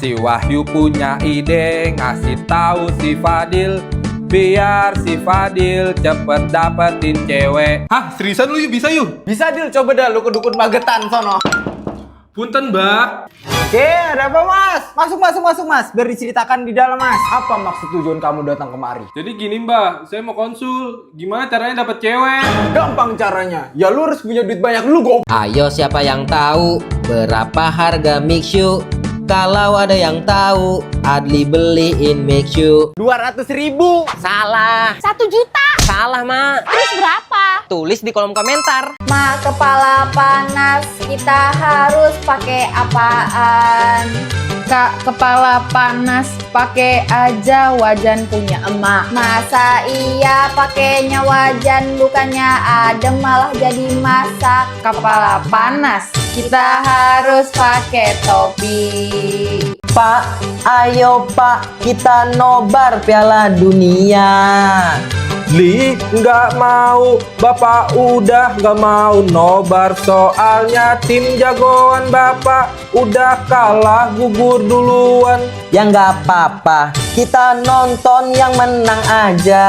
Si Wahyu punya ide ngasih tahu si Fadil, biar si Fadil cepet dapetin cewek. Hah, seriusan lu yuk, bisa yuk? Bisa Dil, coba dah lu ke dukun Magetan sono. Punten mbak. Oke, ada apa mas? Masuk mas, biar diceritakan di dalam mas. Apa maksud tujuan kamu datang kemari? Jadi gini mbak, saya mau konsul. Gimana caranya dapet cewek? Gampang caranya, ya lu harus punya duit banyak lu go. Ayo siapa yang tahu berapa harga mixu? Kalau ada yang tahu, Adli beliin mixu. 200.000. Salah. 1 juta. Salah, Mak. Terus berapa? Tulis di kolom komentar. Ma, kepala panas, kita harus pakai apaan? Kak, kepala panas, pakai aja wajan punya emak. Masa iya pakainya wajan, bukannya adem malah jadi masak. Kepala panas, kita harus pakai topi. Pak, ayo Pak, kita nobar Piala Dunia. Li nggak mau, bapak udah nggak mau nobar, soalnya tim jagoan bapak udah kalah gugur duluan. Ya nggak apa-apa, kita nonton yang menang aja.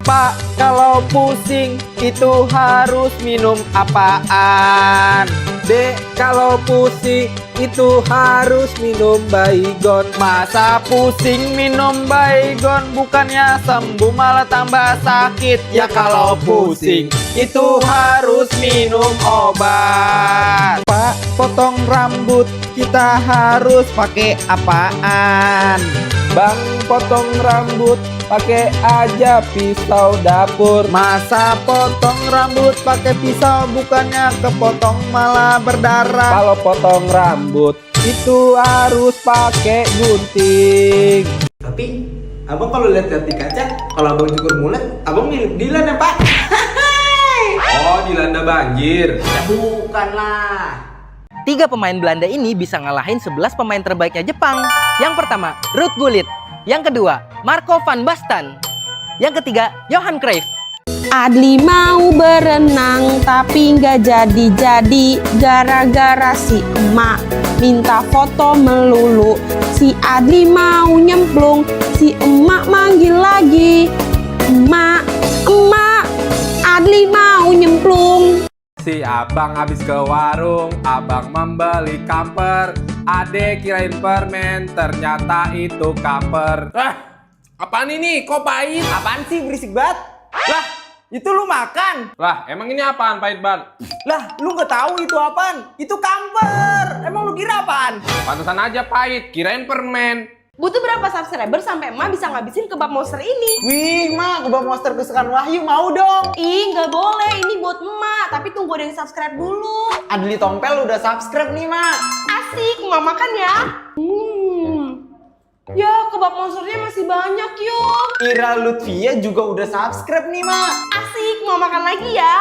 Pak, kalau pusing itu harus minum apaan? Dek, kalau pusing itu harus minum Baygon. Masa pusing minum Baygon, bukannya sembuh malah tambah sakit. Ya kalau pusing itu harus minum obat. Pak, potong rambut kita harus pakai apaan? Bang, potong rambut pakai aja pisau dapur. Masa potong rambut pakai pisau, bukannya kepotong malah berdarah. Kalau potong rambut itu harus pakai gunting. Tapi abang kalau lihat di kaca, kalau abang cukur mulut, abang mirip Dilan ya pak? Oh, dilanda banjir. Ya bukan lah. 3 pemain Belanda ini bisa ngalahin 11 pemain terbaiknya Jepang. Yang pertama, Ruud Gullit. Yang kedua, Marco van Basten. Yang ketiga, Johan Cruyff. Adli mau berenang tapi nggak jadi-jadi gara-gara si emak minta foto melulu. Si Adli mau nyemplung, si emak manggil lagi. Emak, emak, Adli mau nyemplung. Si abang habis ke warung, abang membeli kamper. Ade kirain permen, ternyata itu kamper. Apaan ini? Kok pahit? Apaan sih berisik banget? Lah, itu lu makan? Lah, emang ini apaan pahit banget? Lah, lu nggak tahu itu apaan? Itu kamper. Emang lu kira apaan? Pantesan aja pahit, kirain permen. Butuh berapa subscriber sampai emak bisa ngabisin kebab monster ini? Wih, mak, kebab monster kesukaan Wahyu mau dong. Ih, nggak boleh. Ini buat emak. Tapi tunggu ada yang subscribe dulu. Adli Tompel udah subscribe nih, mak. Asik, emak makan ya. Ya, kebab monsternya masih banyak yuk. Ira Lutfia juga udah subscribe nih, mak. Asik, mau makan lagi ya.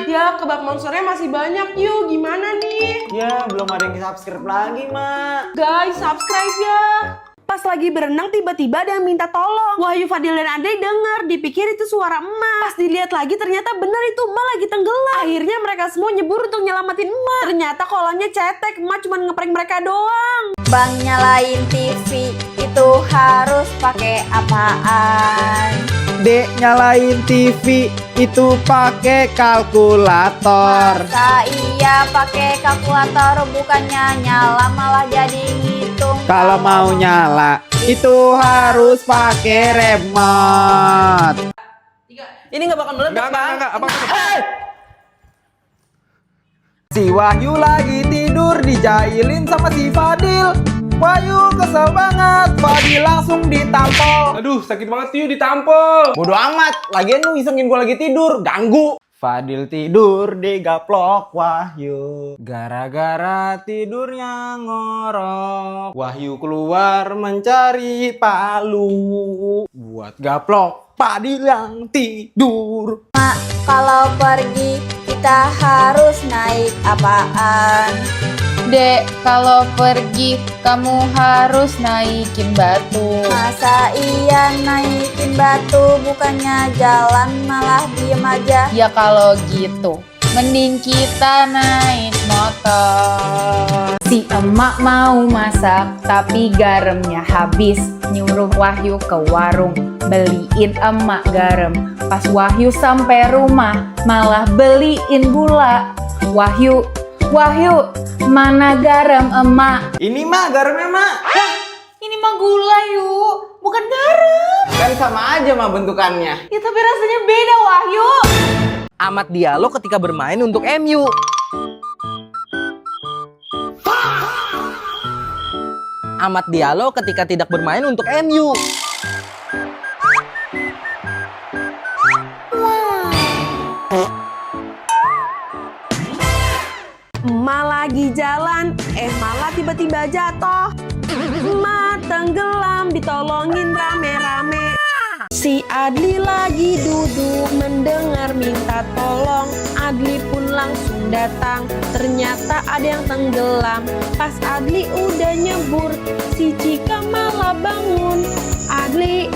Ya, kebab monsternya masih banyak yuk. Gimana nih? Ya, belum ada yang subscribe lagi, mak. Guys, subscribe ya. Pas lagi berenang tiba-tiba ada yang minta tolong. Wahyu, Fadil dan Ade denger, dipikir itu suara emak. Pas dilihat lagi ternyata bener itu emak lagi tenggelam. Akhirnya mereka semua nyebur untuk nyelamatin emak. Ternyata kolonnya cetek, emak cuma ngeprank mereka doang. Bang, nyalain TV itu harus pakai apaan? Dek, nyalain TV itu pakai kalkulator. Masa iya pakai kalkulator, bukannya nyala malah jadi ngitung. Kalau mau nyala itu harus pakai remote. Ini nggak bakal meledak, Bang. Si Wahyu lagi tidur dijailin sama si Fadil. Wahyu kesel banget, Fadil langsung ditampol. Aduh, sakit banget yuk ditampol. Bodoh amat, lagian lu isengin gua lagi tidur, ganggu. Fadil tidur digaplok Wahyu, gara-gara tidurnya ngorok. Wahyu keluar mencari palu buat gaplok Fadil yang tidur. Mak, kalau pergi kita harus naik apaan? Dek, kalau pergi kamu harus naikin batu. Masa iya naikin batu, bukannya jalan malah diem aja. Ya kalau gitu mending kita naik motor. Si emak mau masak tapi garamnya habis. Nyuruh Wahyu ke warung beliin emak garam. Pas Wahyu sampai rumah malah beliin gula. Wahyu, mana garam emak? Ini mah garamnya mak. Ini mah gula yuk, bukan garam. Kan sama aja mah bentukannya. Ya tapi rasanya beda Wahyu. Amat Diallo ketika bermain untuk MU. Amat Diallo ketika tidak bermain untuk MU. Emak lagi jalan, malah tiba-tiba jatuh. Emak tenggelam, ditolongin rame-rame. Si Adli lagi duduk mendengar minta tolong. Adli pun langsung datang, ternyata ada yang tenggelam. Pas Adli udah nyebur, si Cika malah bangun. Adli,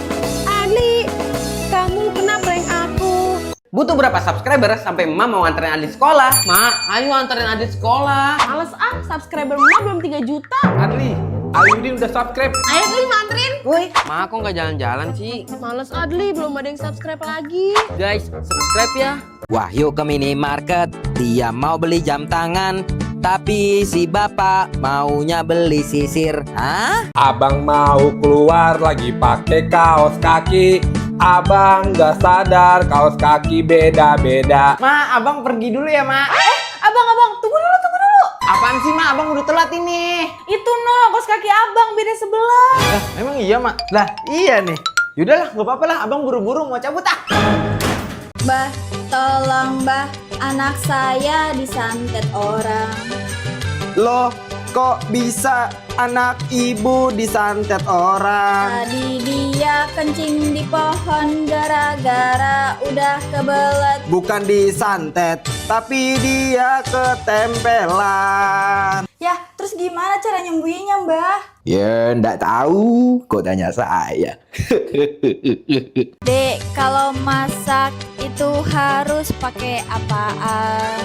kamu kena prank aku. Butuh berapa subscriber sampai Emak mau anterin Adli sekolah? Mak, ayo anterin Adli sekolah. Males subscriber emak belum 3 juta. Adli, Ayudin udah subscribe. Ayo Adli anterin. Woi, Mak kok nggak jalan-jalan sih? Males Adli, belum ada yang subscribe lagi. Guys, subscribe ya. Wahyu ke minimarket, dia mau beli jam tangan. Tapi si bapak maunya beli sisir. Hah? Abang mau keluar lagi pakai kaos kaki. Abang gak sadar kaos kaki beda-beda. Ma, abang pergi dulu ya, Ma. Abang, tunggu dulu. Apaan sih, Ma? Abang udah telat ini. Itu kaos kaki abang beda sebelah. Lah, emang iya, Ma? Lah, iya nih. Yaudahlah, gak apa-apa lah. Abang buru-buru mau cabut ah. Mbah, tolong mbah, anak saya disantet orang. Loh, kok bisa anak ibu disantet orang? Tadi dia kencing di pohon gara-gara udah kebelet. Bukan disantet, tapi dia ketempelan. Ya, terus gimana cara nyembuhinnya, Mbah? Ya, ndak tahu. Kok tanya saya? Dek, kalau masak itu harus pakai apaan?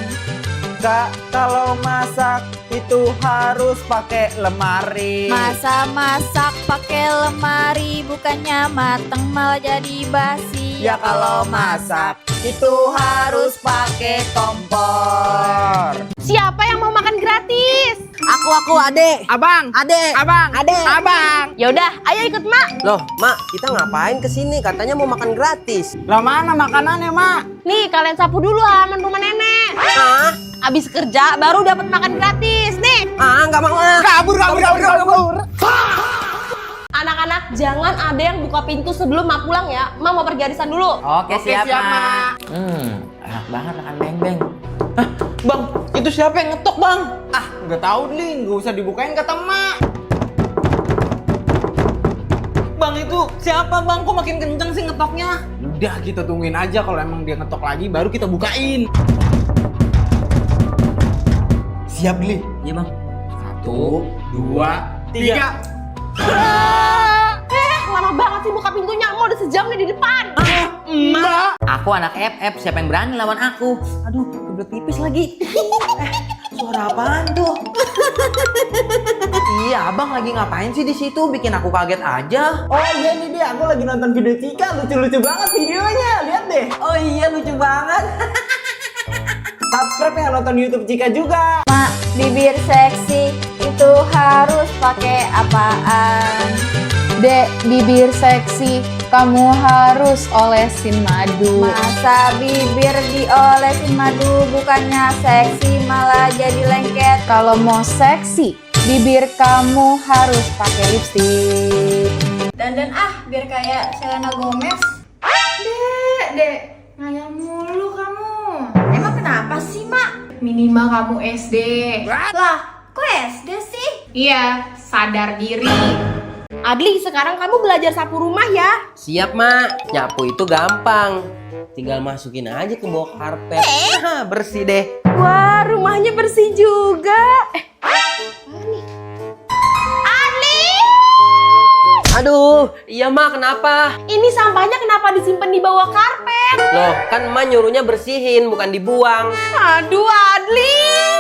Kak, kalau masak itu harus pakai lemari. Masa masak pakai lemari bukannya mateng malah jadi basi. Ya kalau masak itu harus pakai kompor. Siapa yang mau makan gratis? Aku, Ade. Abang, Ade. abang, Ade. abang. Yaudah, ayo ikut mak. Loh, Mak, kita ngapain kesini? Katanya mau makan gratis. Lah mana makanannya, Mak? Nih, kalian sapu dulu halaman rumah nenek. Ah, Abis kerja baru dapat makan gratis. Nih, nggak mau. Kabur. anak-anak jangan ada yang buka pintu sebelum mak pulang ya. Mak mau pergi arisan dulu. Oke, siap, Mak. Enak banget makan beng-beng. Hah, Bang, itu siapa yang ngetok, Bang? Ah, nggak tahu nih, nggak usah dibukain kata Mak. Bang, itu siapa, Bang? Kok makin kenceng sih ngetoknya? Udah, kita tungguin aja kalau emang dia ngetok lagi, baru kita bukain. Siap, Li? Iya, Bang. 1, 2, 3. Lama banget sih buka pintunya. Mau udah sejam nih di depan. Mbak! Aku anak FF, siapa yang berani lawan aku? Aduh, kebelet pipis lagi. Suara apaan tuh? Iya, abang lagi ngapain sih di situ? Bikin aku kaget aja. Oh iya nih dia, aku lagi nonton video Cika, lucu-lucu banget videonya, lihat deh. Oh iya, lucu banget. Subscribe yang nonton YouTube Cika juga. Mak, bibir seksi itu harus pakai apaan? Dek, bibir seksi, kamu harus olesin madu. Masa bibir diolesin madu bukannya seksi malah jadi lengket. Kalau mau seksi, bibir kamu harus pakai lipstik. Dandan biar kayak Selena Gomez. Dek, ngayal mulu kamu. Emang kenapa sih, Mak? Minimal kamu SD. Lah, kok SD sih? Iya, sadar diri. Adli, sekarang kamu belajar sapu rumah ya. Siap, Mak. Nyapu itu gampang. Tinggal masukin aja ke bawah karpet. Bersih deh. Wah, rumahnya bersih juga. Aduh, Iya mak, kenapa? Ini sampahnya kenapa disimpan di bawah karpet? Loh, kan emak nyuruhnya bersihin, bukan dibuang. Aduh, Adli.